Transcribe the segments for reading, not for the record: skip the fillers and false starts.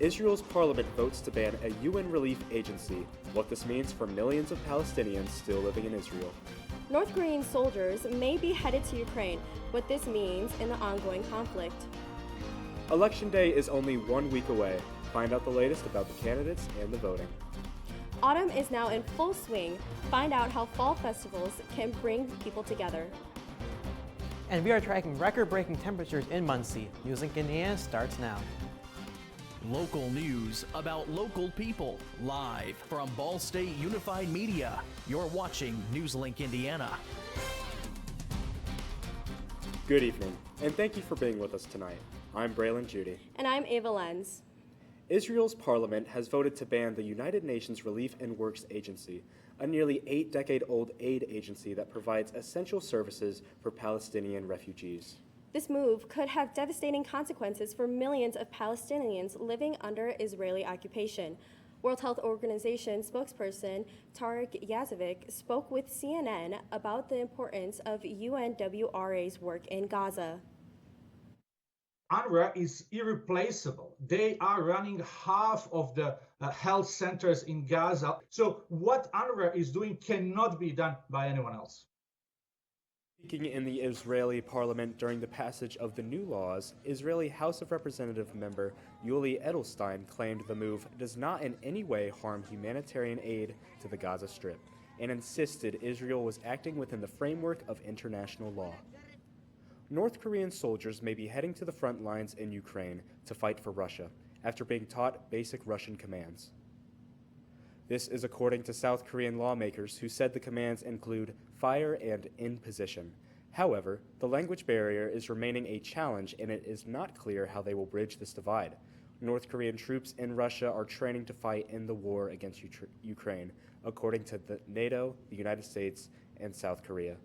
Israel's parliament votes to ban a UN relief agency. What this means for millions of Palestinians still living in Israel. North Korean soldiers may be headed to Ukraine. What this means in the ongoing conflict. Election Day is only 1 week away. Find out the latest about the candidates and the voting. Autumn is now in full swing. Find out how fall festivals can bring people together. And we are tracking record-breaking temperatures in Muncie. NewsLink Indiana starts now. Local news about local people, live from Ball State Unified Media. You're watching NewsLink Indiana. Good evening, and thank you for being with us tonight. I'm Braylon Judy. And I'm Ava Lenz. Israel's parliament has voted to ban the United Nations Relief and Works Agency, a nearly 8-decade-old aid agency that provides essential services for Palestinian refugees. This move could have devastating consequences for millions of Palestinians living under Israeli occupation. World Health Organization spokesperson Tariq Yazovic spoke with CNN about the importance of UNWRA's work in Gaza. UNRWA is irreplaceable. They are running half of the health centers in Gaza. So what UNRWA is doing cannot be done by anyone else. Speaking in the Israeli parliament during the passage of the new laws, Israeli House of Representative member Yuli Edelstein claimed the move does not in any way harm humanitarian aid to the Gaza Strip, and insisted Israel was acting within the framework of international law. North Korean soldiers may be heading to the front lines in Ukraine to fight for Russia after being taught basic Russian commands. This is according to South Korean lawmakers who said the commands include fire and in position. However, the language barrier is remaining a challenge, and it is not clear how they will bridge this divide. North Korean troops in Russia are training to fight in the war against Ukraine, according to the NATO, the United States, and South Korea.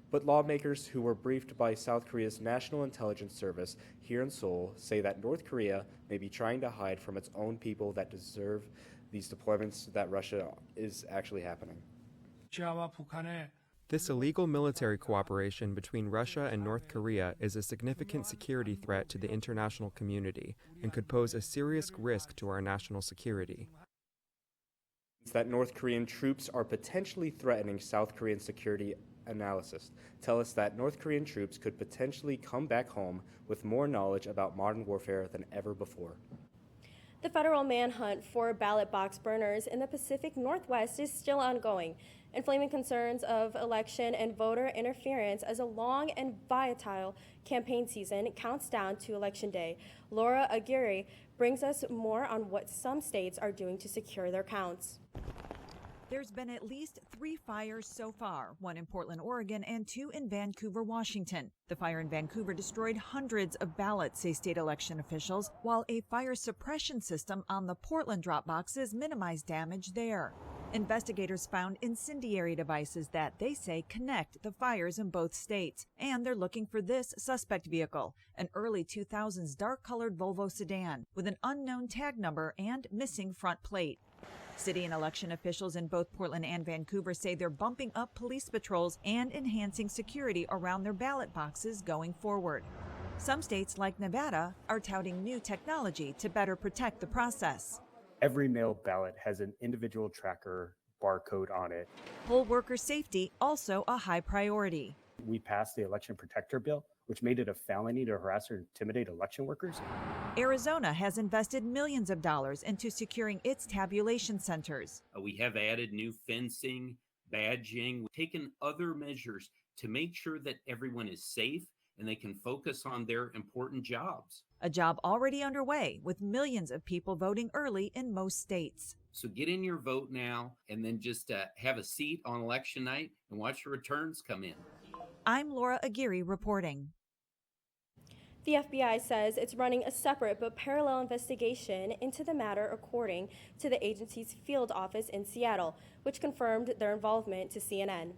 But lawmakers who were briefed by South Korea's National Intelligence Service here in Seoul say that North Korea may be trying to hide from its own people that deserve these deployments that Russia is actually happening. This illegal military cooperation between Russia and North Korea is a significant security threat to the international community and could pose a serious risk to our national security. That North Korean troops are potentially threatening South Korean security analysts tell us that North Korean troops could potentially come back home with more knowledge about modern warfare than ever before. The federal manhunt for ballot box burners in the Pacific Northwest is still ongoing, inflaming concerns of election and voter interference as a long and volatile campaign season counts down to Election Day. Laura Aguirre brings us more on what some states are doing to secure their counts. There's been at least 3 fires so far, 1 in Portland, Oregon, and 2 in Vancouver, Washington. The fire in Vancouver destroyed hundreds of ballots, say state election officials, while a fire suppression system on the Portland drop boxes minimized damage there. Investigators found incendiary devices that they say connect the fires in both states, and they're looking for this suspect vehicle, an early 2000s dark-colored Volvo sedan with an unknown tag number and missing front plate. City and election officials in both Portland and Vancouver say they're bumping up police patrols and enhancing security around their ballot boxes going forward. Some states, like Nevada, are touting new technology to better protect the process. Every mail ballot has an individual tracker barcode on it. Poll worker safety also a high priority. We passed the Election Protector Bill, which made it a felony to harass or intimidate election workers. Arizona has invested millions of dollars into securing its tabulation centers. We have added new fencing, badging. We've taken other measures to make sure that everyone is safe and they can focus on their important jobs. A job already underway with millions of people voting early in most states. So get in your vote now and then just have a seat on election night and watch the returns come in. I'm Laura Aguirre reporting. The FBI says it's running a separate but parallel investigation into the matter according to the agency's field office in Seattle, which confirmed their involvement to CNN.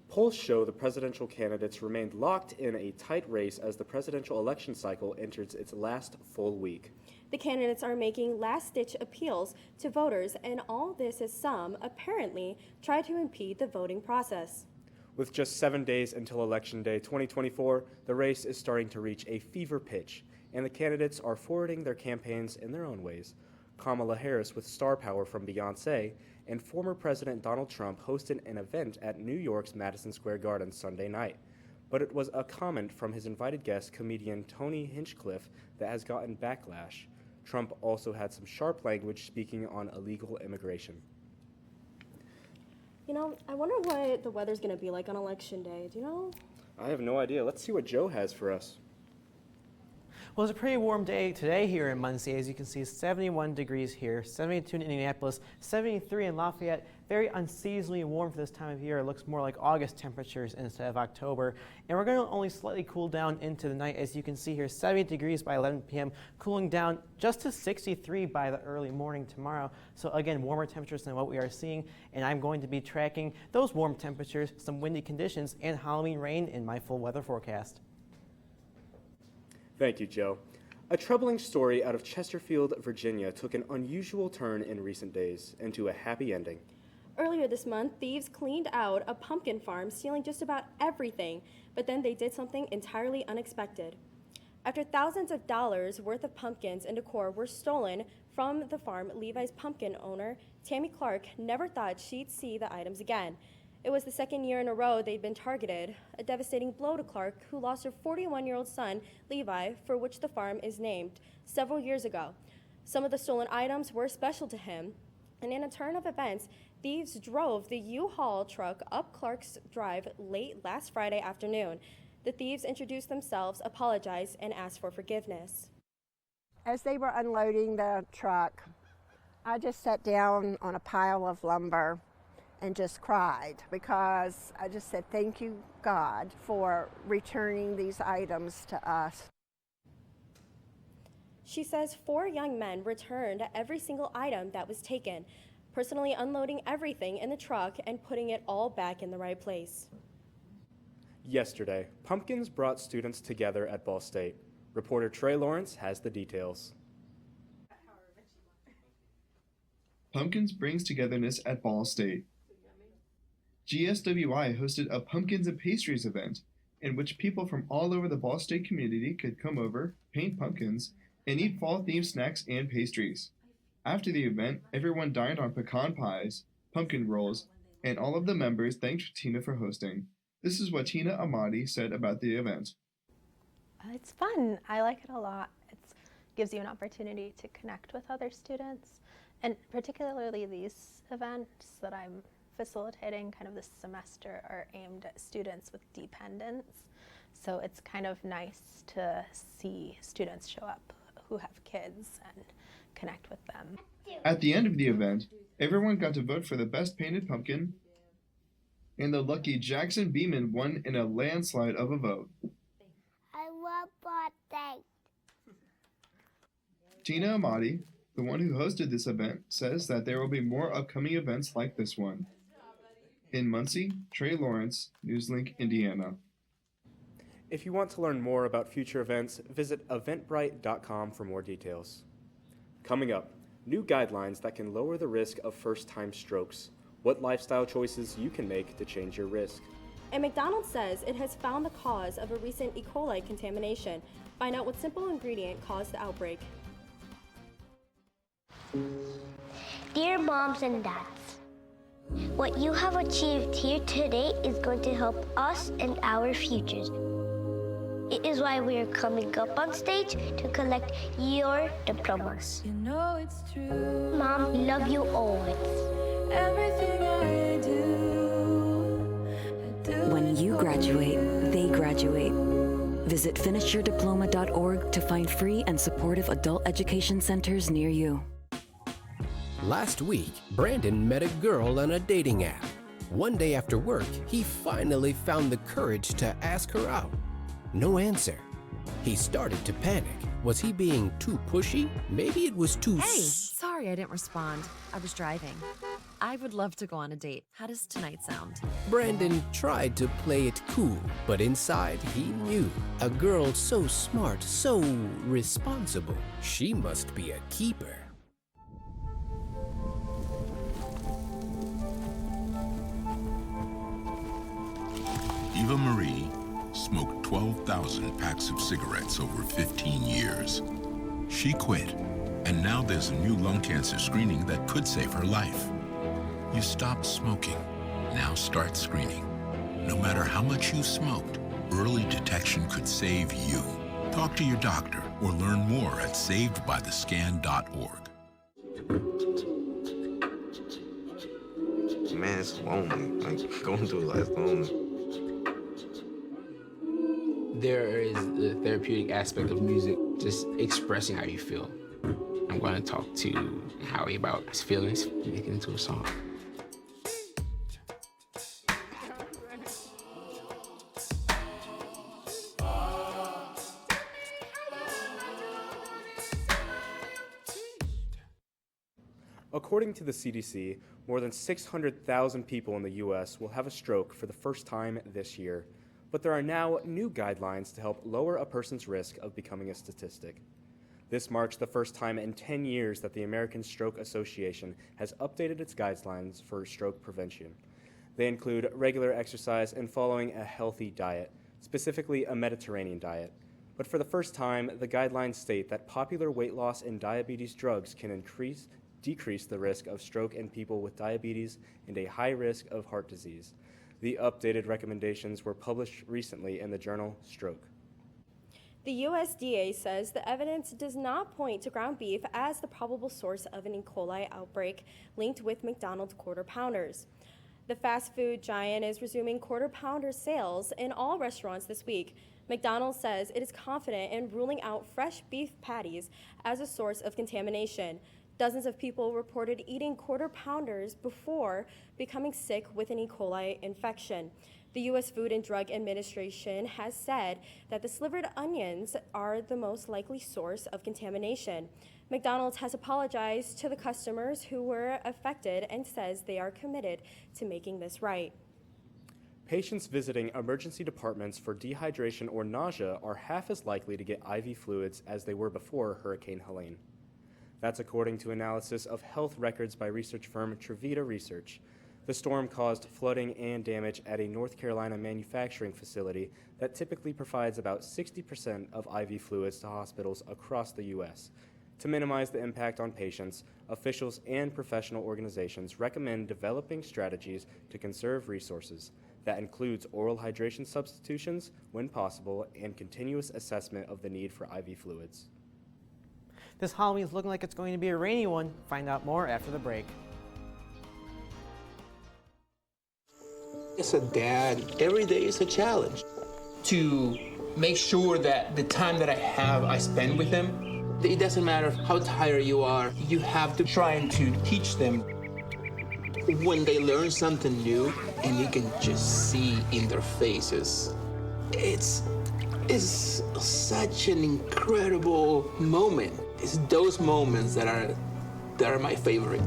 Polls show the presidential candidates remained locked in a tight race as the presidential election cycle enters its last full week. The candidates are making last-ditch appeals to voters, and all this as some, apparently, try to impede the voting process. With just 7 days until Election Day 2024, the race is starting to reach a fever pitch. and the candidates are forwarding their campaigns in their own ways. Kamala Harris with star power from Beyoncé, and former President Donald Trump hosted an event at New York's Madison Square Garden Sunday night. But it was a comment from his invited guest, comedian Tony Hinchcliffe, that has gotten backlash. Trump also had some sharp language speaking on illegal immigration. You know, I wonder what the weather's going to be like on Election Day. Do you know? I have no idea. Let's see what Joe has for us. Well, it's a pretty warm day today here in Muncie. As you can see, 71 degrees here, 72 in Indianapolis, 73 in Lafayette. Very unseasonably warm for this time of year. It looks more like August temperatures instead of October. And we're going to only slightly cool down into the night. As you can see here, 70 degrees by 11 p.m., cooling down just to 63 by the early morning tomorrow. So again, warmer temperatures than what we are seeing. And I'm going to be tracking those warm temperatures, some windy conditions, and Halloween rain in my full weather forecast. Thank you, Joe. A troubling story out of Chesterfield, Virginia took an unusual turn in recent days into a happy ending. Earlier this month, thieves cleaned out a pumpkin farm, stealing just about everything, but then they did something entirely unexpected. After thousands of dollars worth of pumpkins and decor were stolen from the farm, Levi's pumpkin owner, Tammy Clark, never thought she'd see the items again. It was the second year in a row they'd been targeted, a devastating blow to Clark, who lost her 41-year-old son, Levi, for which the farm is named, several years ago. Some of the stolen items were special to him, and in a turn of events, thieves drove the U-Haul truck up Clark's drive late last Friday afternoon. The thieves introduced themselves, apologized, and asked for forgiveness. As they were unloading the truck, I just sat down on a pile of lumber and just cried because I just said, thank you, God, for returning these items to us. She says 4 young men returned every single item that was taken, personally unloading everything in the truck and putting it all back in the right place. Yesterday, pumpkins brought students together at Ball State. Reporter Trey Lawrence has the details. Pumpkins brings togetherness at Ball State. GSWI hosted a Pumpkins and Pastries event in which people from all over the Ball State community could come over, paint pumpkins, and eat fall-themed snacks and pastries. After the event, everyone dined on pecan pies, pumpkin rolls, and all of the members thanked Tina for hosting. This is what Tina Amati said about the event. It's fun. I like it a lot. It gives you an opportunity to connect with other students, and particularly these events that I'm facilitating kind of this semester are aimed at students with dependents. So it's kind of nice to see students show up who have kids and connect with them. At the end of the event, everyone got to vote for the best painted pumpkin, and the lucky Jackson Beeman won in a landslide of a vote. I love birthday. Tina Amati, the one who hosted this event, says that there will be more upcoming events like this one. In Muncie, Trey Lawrence, NewsLink, Indiana. If you want to learn more about future events, visit eventbrite.com for more details. Coming up, new guidelines that can lower the risk of first-time strokes. What lifestyle choices you can make to change your risk. And McDonald's says it has found the cause of a recent E. coli contamination. Find out what simple ingredient caused the outbreak. Dear moms and dads, what you have achieved here today is going to help us and our futures. It is why we are coming up on stage to collect your diplomas. You know it's true. Mom, we love you always. Everything I do when you graduate, they graduate. Visit finishyourdiploma.org to find free and supportive adult education centers near you. Last week, Brandon met a girl on a dating app. One day after work, he finally found the courage to ask her out. No answer. He started to panic. Was he being too pushy? Maybe it was too Hey, sorry I didn't respond. I was driving. I would love to go on a date. How does tonight sound? Brandon tried to play it cool, but inside he knew. A girl so smart, so responsible. She must be a keeper. Eva Marie smoked 12,000 packs of cigarettes over 15 years. She quit, and now there's a new lung cancer screening that could save her life. You stopped smoking. Now start screening. No matter how much you smoked, early detection could save you. Talk to your doctor or learn more at savedbythescan.org. Man, it's lonely. Like, going through life lonely. There is the therapeutic aspect of music, just expressing how you feel. I'm going to talk to Howie about his feelings, make it into a song. According to the CDC, more than 600,000 people in the U.S. will have a stroke for the first time this year, but there are now new guidelines to help lower a person's risk of becoming a statistic. This marks the first time in 10 years that the American Stroke Association has updated its guidelines for stroke prevention. They include regular exercise and following a healthy diet, specifically a Mediterranean diet. But for the first time, the guidelines state that popular weight loss and diabetes drugs can decrease the risk of stroke in people with diabetes and a high risk of heart disease. The updated recommendations were published recently in the journal Stroke. The USDA says the evidence does not point to ground beef as the probable source of an E. coli outbreak linked with McDonald's Quarter Pounders. The fast food giant is resuming Quarter Pounder sales in all restaurants this week. McDonald's says it is confident in ruling out fresh beef patties as a source of contamination. Dozens of people reported eating Quarter Pounders before becoming sick with an E. coli infection. The U.S. Food and Drug Administration has said that the slivered onions are the most likely source of contamination. McDonald's has apologized to the customers who were affected and says they are committed to making this right. Patients visiting emergency departments for dehydration or nausea are half as likely to get IV fluids as they were before Hurricane Helene. That's according to analysis of health records by research firm Trevita Research. The storm caused flooding and damage at a North Carolina manufacturing facility that typically provides about 60% of IV fluids to hospitals across the U.S. To minimize the impact on patients, officials and professional organizations recommend developing strategies to conserve resources. That includes oral hydration substitutions when possible and continuous assessment of the need for IV fluids. This Halloween is looking like it's going to be a rainy one. Find out more after the break. As a dad, every day is a challenge. To make sure that the time that I have, I spend with them. It doesn't matter how tired you are, you have to try to teach them. When they learn something new and you can just see in their faces, it's such an incredible moment. It's those moments that are my favorite.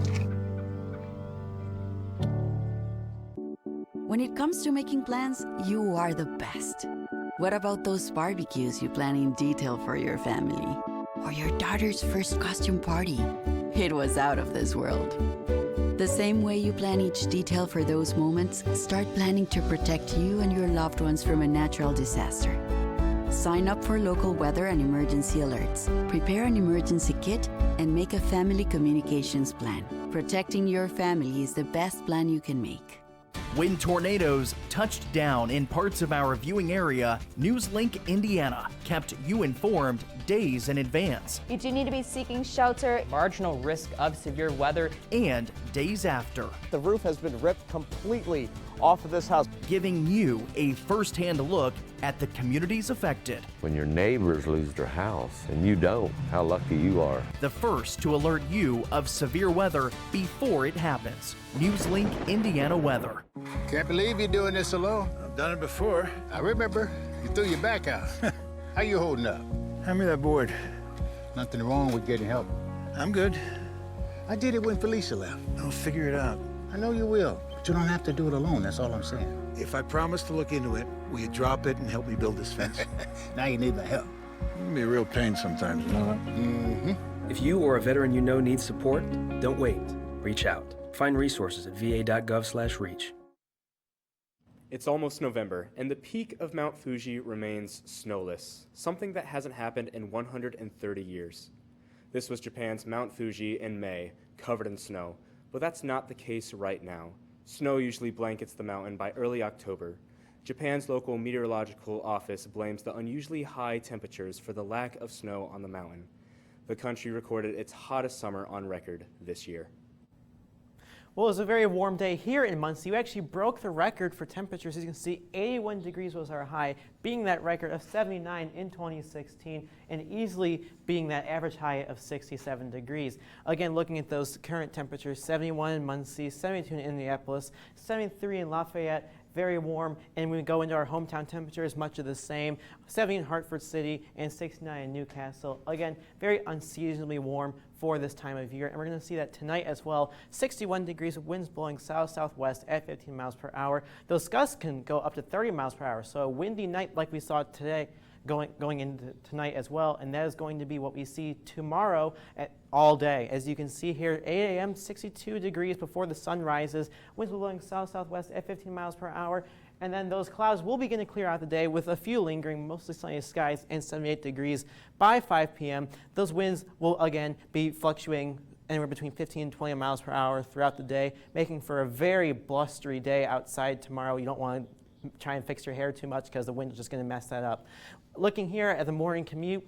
When it comes to making plans, you are the best. What about those barbecues you plan in detail for your family? Or your daughter's first costume party? It was out of this world. The same way you plan each detail for those moments, start planning to protect you and your loved ones from a natural disaster. Sign up for local weather and emergency alerts. Prepare an emergency kit and make a family communications plan. Protecting your family is the best plan you can make. When tornadoes touched down in parts of our viewing area, NewsLink Indiana kept you informed days in advance. You do need to be seeking shelter. Marginal risk of severe weather. And days after. The roof has been ripped completely off of this house, giving you a first-hand look at the communities affected. When your neighbors lose their house and you don't, how lucky you are. The first to alert you of severe weather before it happens. NewsLink Indiana Weather. Can't believe you're doing this alone. I've done it before. I remember you threw your back out. How you holding up? Hand me that board. Nothing wrong with getting help. I'm good. I did it when Felicia left. I'll figure it out. I know you will, but you don't have to do it alone. That's all I'm saying. If I promise to look into it, will you drop it and help me build this fence? Now you need my help. It can be a real pain sometimes, you know that? Mm-hmm. If you or a veteran you know needs support, don't wait. Reach out. Find resources at va.gov/reach. It's almost November, and the peak of Mount Fuji remains snowless, something that hasn't happened in 130 years. This was Japan's Mount Fuji in May, covered in snow, but that's not the case right now. Snow usually blankets the mountain by early October. Japan's local meteorological office blames the unusually high temperatures for the lack of snow on the mountain. The country recorded its hottest summer on record this year. Well, it was a very warm day here in Muncie. We actually broke the record for temperatures. As you can see, 81 degrees was our high, beating that record of 79 in 2016 and easily beating that average high of 67 degrees. Again, looking at those current temperatures, 71 in Muncie, 72 in Indianapolis, 73 in Lafayette, very warm, and when we go into our hometown temperatures, much of the same, 70 in Hartford City and 69 in Newcastle. Again, very unseasonably warm for this time of year, and we're going to see that tonight as well. 61 degrees, winds blowing south-southwest at 15 miles per hour. Those gusts can go up to 30 miles per hour, so a windy night like we saw today going into tonight as well, and that is going to be what we see tomorrow all day. As you can see here, 8 a.m., 62 degrees before the sun rises, winds blowing south-southwest at 15 miles per hour, and then those clouds will begin to clear out the day with a few lingering, mostly sunny skies, and 78 degrees by 5 p.m. Those winds will again be fluctuating anywhere between 15 and 20 miles per hour throughout the day, making for a very blustery day outside tomorrow. You don't want to try and fix your hair too much because the wind is just going to mess that up. Looking here at the morning commute,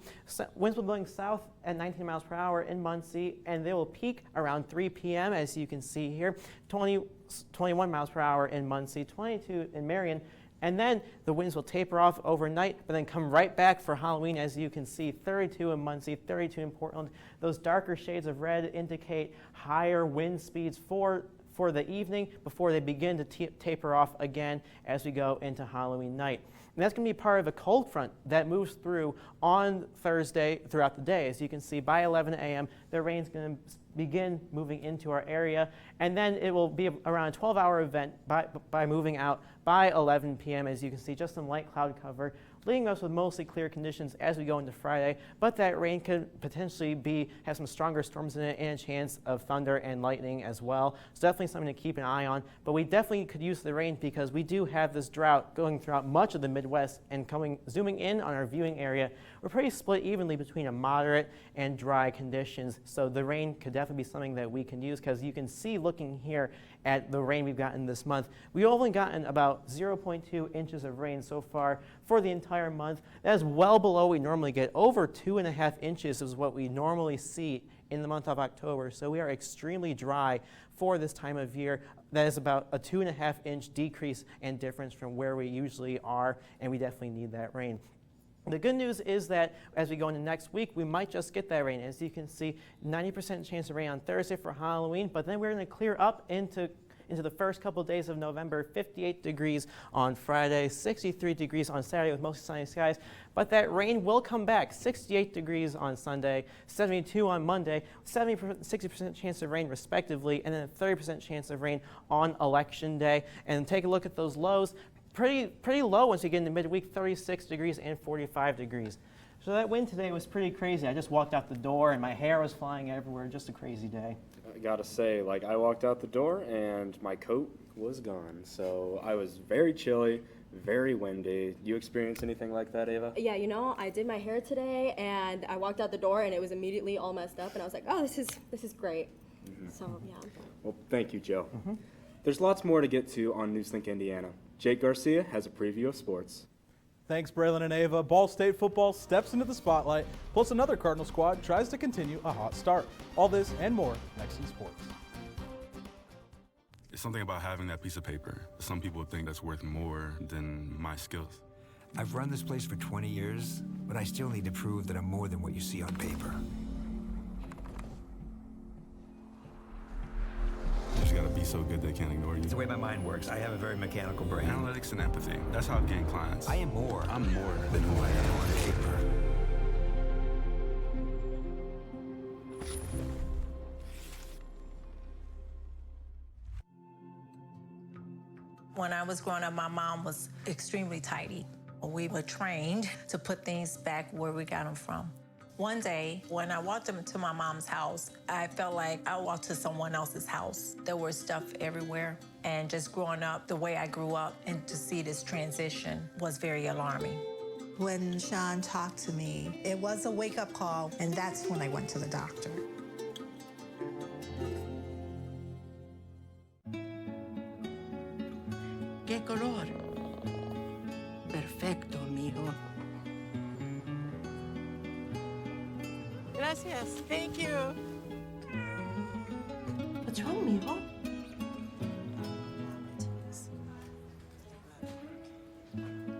winds will be blowing south at 19 miles per hour in Muncie, and they will peak around 3 p.m. as you can see here. 21 miles per hour in Muncie, 22 in Marion, and then the winds will taper off overnight, but then come right back for Halloween, as you can see, 32 in Muncie, 32 in Portland. Those darker shades of red indicate higher wind speeds for the evening before they begin to taper off again as we go into Halloween night. And that's going to be part of a cold front that moves through on Thursday throughout the day. As you can see, by 11 a.m., the rain's going to begin moving into our area, and then it will be around a 12-hour event by moving out by 11 p.m. As you can see, just some light cloud cover, leaving us with mostly clear conditions as we go into Friday, but that rain could potentially have some stronger storms in it and a chance of thunder and lightning as well. So definitely something to keep an eye on, but we definitely could use the rain because we do have this drought going throughout much of the Midwest, and zooming in on our viewing area, we're pretty split evenly between a moderate and dry conditions. So the rain could definitely be something that we can use, because you can see looking here at the rain we've gotten this month, we've only gotten about 0.2 inches of rain so far for the entire month. That is well below what we normally get. Over 2.5 inches is what we normally see in the month of October. So we are extremely dry for this time of year. That is about a 2.5 inch decrease and difference from where we usually are, and we definitely need that rain. The good news is that as we go into next week, we might just get that rain. As you can see, 90% chance of rain on Thursday for Halloween, but then we're going to clear up into the first couple of days of November. 58 degrees on Friday, 63 degrees on Saturday with mostly sunny skies, but that rain will come back. 68 degrees on Sunday, 72 on Monday, 60% chance of rain respectively, and then a 30% chance of rain on Election Day. And take a look at those lows. Pretty low once you get into midweek, 36 degrees and 45 degrees. So that wind today was pretty crazy. I just walked out the door and my hair was flying everywhere. Just a crazy day. I gotta say, I walked out the door and my coat was gone. So I was very chilly, very windy. You experience anything like that, Ava? Yeah, I did my hair today, and I walked out the door and it was immediately all messed up, and I was like, oh, this is great. Mm-hmm. So yeah. Well, thank you, Joe. Mm-hmm. There's lots more to get to on NewsLink Indiana. Jake Garcia has a preview of sports. Thanks, Braylon and Ava. Ball State football steps into the spotlight, plus another Cardinal squad tries to continue a hot start. All this and more next in sports. It's something about having that piece of paper. Some people think that's worth more than my skills. I've run this place for 20 years, but I still need to prove that I'm more than what you see on paper. You just gotta be so good they can't ignore you. It's the way my mind works. I have a very mechanical brain. Analytics and empathy. That's how I've gained clients. I am more. I'm more than who I am on paper. When I was growing up, my mom was extremely tidy. We were trained to put things back where we got them from. One day, when I walked into my mom's house, I felt like I walked to someone else's house. There was stuff everywhere. And just growing up the way I grew up and to see this transition was very alarming. When Sean talked to me, it was a wake-up call, and that's when I went to the doctor. ¿Qué color? Perfecto, amigo. Gracias. Thank you. What's wrong, amigo?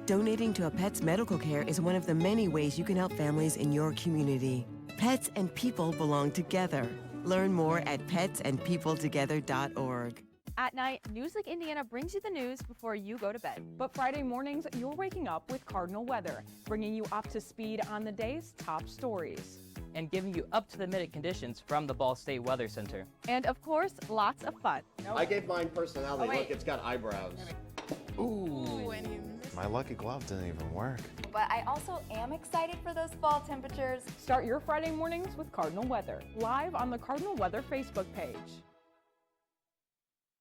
Donating to a pet's medical care is one of the many ways you can help families in your community. Pets and people belong together. Learn more at petsandpeopletogether.org. At night, NewsLink Indiana brings you the news before you go to bed. But Friday mornings, you're waking up with Cardinal Weather, bringing you up to speed on the day's top stories. And giving you up-to-the-minute conditions from the Ball State Weather Center. And of course, lots of fun. I gave mine personality. Look, it's got eyebrows. Ooh. My lucky glove didn't even work. But I also am excited for those fall temperatures. Start your Friday mornings with Cardinal Weather, live on the Cardinal Weather Facebook page.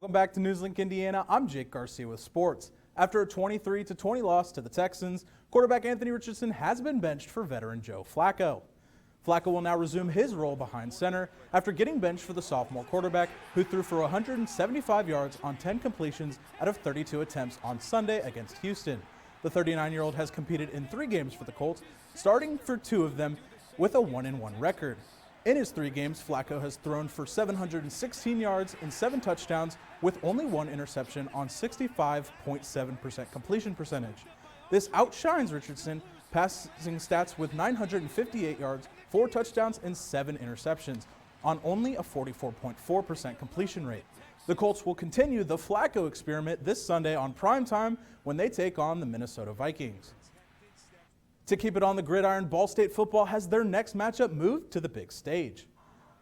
Welcome back to NewsLink Indiana. I'm Jake Garcia with sports. After a 23-20 loss to the Texans, quarterback Anthony Richardson has been benched for veteran Joe Flacco. Flacco will now resume his role behind center after getting benched for the sophomore quarterback who threw for 175 yards on 10 completions out of 32 attempts on Sunday against Houston. The 39-year-old has competed in 3 games for the Colts, starting for 2 of them with a 1-1 record. In his 3 games, Flacco has thrown for 716 yards and 7 touchdowns with only 1 interception on 65.7% completion percentage. This outshines Richardson passing stats with 958 yards, 4 touchdowns, and 7 interceptions on only a 44.4% completion rate. The Colts will continue the Flacco experiment this Sunday on primetime when they take on the Minnesota Vikings. To keep it on the gridiron, Ball State football has their next matchup moved to the big stage.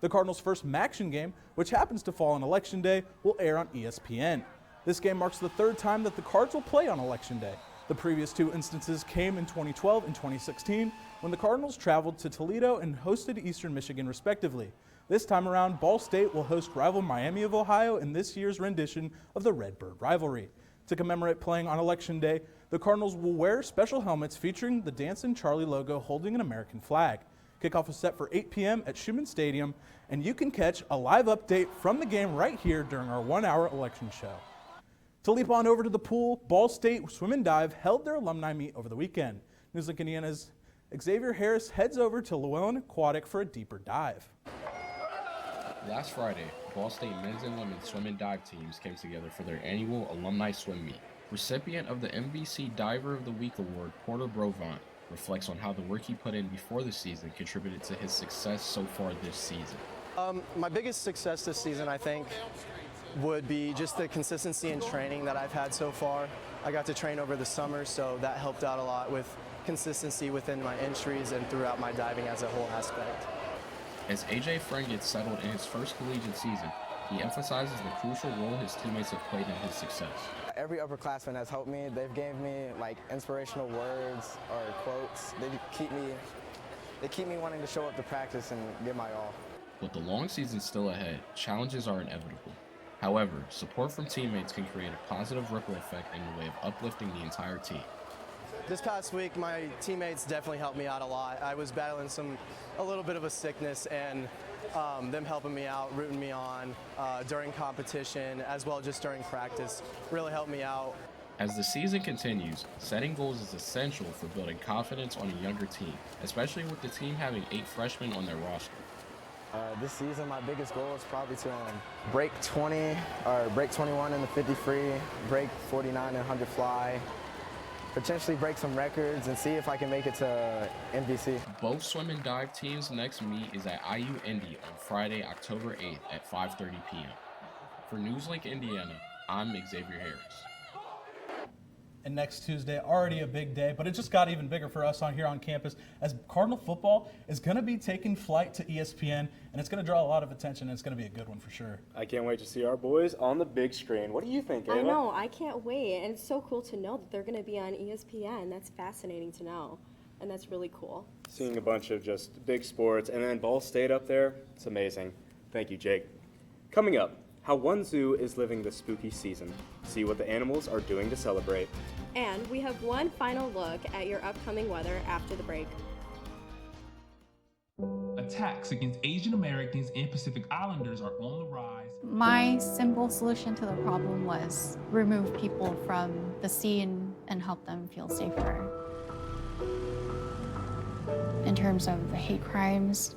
The Cardinals' first MACtion game, which happens to fall on Election Day, will air on ESPN. This game marks the 3rd time that the Cards will play on Election Day. The previous 2 instances came in 2012 and 2016 when the Cardinals traveled to Toledo and hosted Eastern Michigan respectively. This time around, Ball State will host rival Miami of Ohio in this year's rendition of the Redbird rivalry. To commemorate playing on Election Day, the Cardinals will wear special helmets featuring the Dancin' Charlie logo holding an American flag. Kickoff is set for 8 p.m. at Schumann Stadium, and you can catch a live update from the game right here during our 1-hour election show. To leap on over to the pool, Ball State Swim and Dive held their alumni meet over the weekend. NewsLink Indiana's Xavier Harris heads over to Llewellyn Aquatic for a deeper dive. Last Friday, Ball State men's and women's swim and dive teams came together for their annual alumni swim meet. Recipient of the MVC Diver of the Week award, Porter Brovant, reflects on how the work he put in before the season contributed to his success so far this season. My biggest success this season, I think, would be just the consistency in training that I've had so far. I got to train over the summer, so that helped out a lot with consistency within my entries and throughout my diving as a whole aspect. As AJ Friend gets settled in his first collegiate season, he emphasizes the crucial role his teammates have played in his success. Every upperclassman has helped me. They've gave me like inspirational words or quotes. They keep me wanting to show up to practice and give my all. With the long season still ahead, challenges are inevitable. However, support from teammates can create a positive ripple effect in the way of uplifting the entire team. This past week, my teammates definitely helped me out a lot. I was battling a little bit of a sickness, and them helping me out, rooting me on during competition, as well just during practice, really helped me out. As the season continues, setting goals is essential for building confidence on a younger team, especially with the team having 8 freshmen on their roster. This season, my biggest goal is probably to break 20 or break 21 in the 50 free, break 49 in 100 fly, potentially break some records and see if I can make it to MVC. Both swim and dive teams' next meet is at IU Indy on Friday, October 8th at 5:30 p.m. For NewsLink Indiana, I'm Xavier Harris. And next Tuesday, already a big day, but it just got even bigger for us here on campus as Cardinal football is going to be taking flight to ESPN, and it's going to draw a lot of attention, and it's going to be a good one for sure. I can't wait to see our boys on the big screen. What do you think, Ava? I know, I can't wait, and it's so cool to know that they're going to be on ESPN. That's fascinating to know. and that's really cool. Seeing a bunch of just big sports, and then Ball State up there, it's amazing. Thank you, Jake. Coming up, how one zoo is living the spooky season. See what the animals are doing to celebrate. And we have one final look at your upcoming weather after the break. Attacks against Asian Americans and Pacific Islanders are on the rise. My simple solution to the problem was remove people from the scene and help them feel safer. In terms of the hate crimes,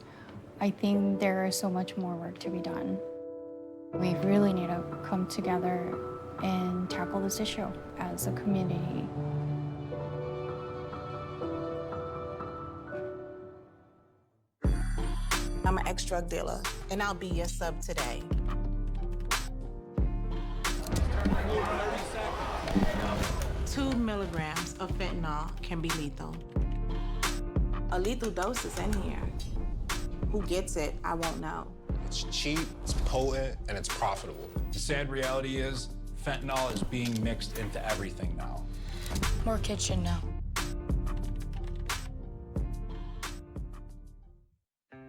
I think there is so much more work to be done. We really need to come together and tackle this issue as a community. I'm an ex-drug dealer, and I'll be your sub today. Two milligrams of fentanyl can be lethal. A lethal dose is in here. Who gets it, I won't know. It's cheap, it's potent, and it's profitable. The sad reality is, fentanyl is being mixed into everything now. More kids should know.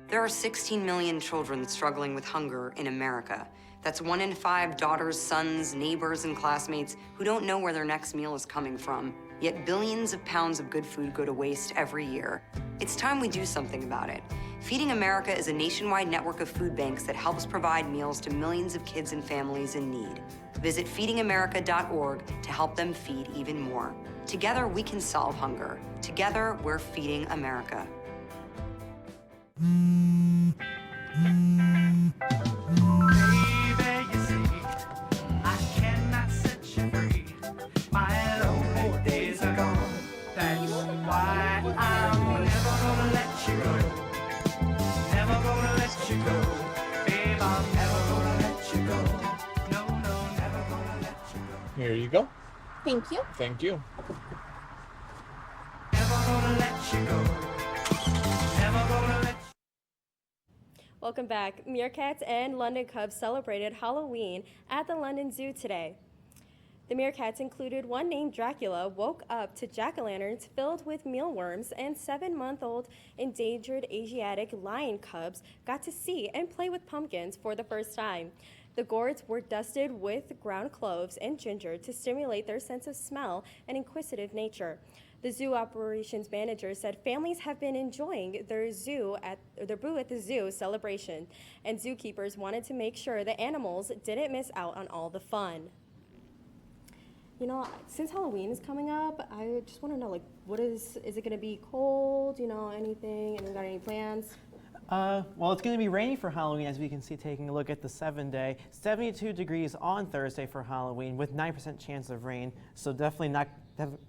There are 16 million children struggling with hunger in America. That's 1 in 5 daughters, sons, neighbors, and classmates who don't know where their next meal is coming from. Yet billions of pounds of good food go to waste every year. It's time we do something about it. Feeding America is a nationwide network of food banks that helps provide meals to millions of kids and families in need. Visit feedingamerica.org to help them feed even more. Together, we can solve hunger. Together, we're feeding America. Here you go. Thank you. Thank you. Welcome back. Meerkats and London Cubs celebrated Halloween at the London Zoo today. The meerkats included one named Dracula woke up to jack-o'-lanterns filled with mealworms, and 7-month-old endangered Asiatic lion cubs got to see and play with pumpkins for the first time. The gourds were dusted with ground cloves and ginger to stimulate their sense of smell and inquisitive nature. The zoo operations manager said families have been enjoying their Boo at the Zoo celebration, and zookeepers wanted to make sure the animals didn't miss out on all the fun. You know, since Halloween is coming up, I just want to know, like, is it going to be cold? You know, anything? Anyone got any plans? Well, it's going to be rainy for Halloween, as we can see taking a look at the 7-day. 72 degrees on Thursday for Halloween with 9% chance of rain, so definitely going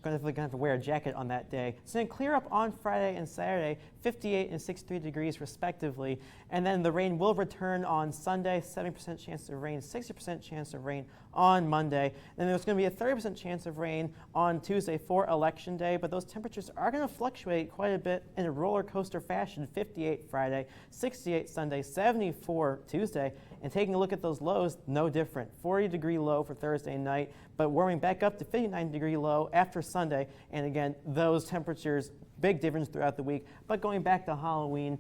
to have to wear a jacket on that day. It's going to clear up on Friday and Saturday, 58 and 63 degrees respectively. And then the rain will return on Sunday, 70% chance of rain, 60% chance of rain on Monday. Then there's going to be a 30% chance of rain on Tuesday for Election Day, but those temperatures are going to fluctuate quite a bit in a roller coaster fashion. 58 Friday, 68 Sunday, 74 Tuesday. And taking a look at those lows, no different. 40-degree low for Thursday night, but warming back up to 59-degree low after Sunday. And again, those temperatures, big difference throughout the week. But going back to Halloween,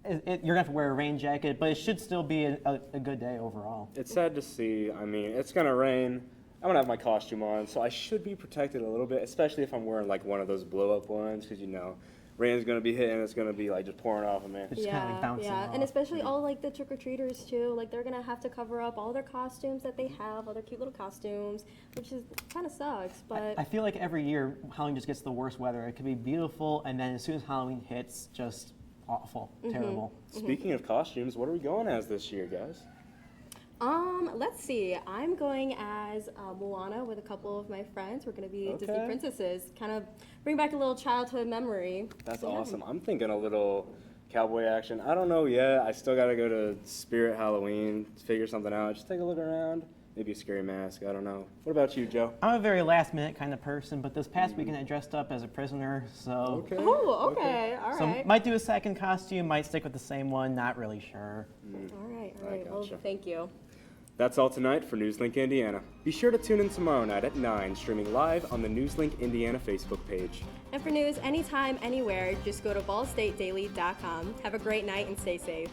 you're going to have to wear a rain jacket, but it should still be a good day overall. It's sad to see. I mean, it's going to rain. I'm going to have my costume on, so I should be protected a little bit, especially if I'm wearing like one of those blow-up ones, because, you know, rain's going to be hitting, it's going to be like just pouring off of me. It's kind of like bouncing off. And especially all like the trick-or-treaters too, like they're going to have to cover up all their costumes that they have, all their cute little costumes, which is kind of sucks, but I feel like every year Halloween just gets the worst weather. It could be beautiful, and then as soon as Halloween hits, just awful, terrible. Speaking of costumes, what are we going as this year, guys? Let's see. I'm going as Moana with a couple of my friends. We're going to be Disney princesses, kind of bring back a little childhood memory. That's awesome. I'm thinking a little cowboy action. I don't know yet. I still got to go to Spirit Halloween, figure something out. Just take a look around. Maybe a scary mask. I don't know. What about you, Joe? I'm a very last-minute kind of person, but this past weekend I dressed up as a prisoner, so... Okay. Oh, okay. All right. So might do a second costume, might stick with the same one, not really sure. All right. Well, thank you. That's all tonight for NewsLink Indiana. Be sure to tune in tomorrow night at 9, streaming live on the NewsLink Indiana Facebook page. And for news anytime, anywhere, just go to ballstatedaily.com. Have a great night and stay safe.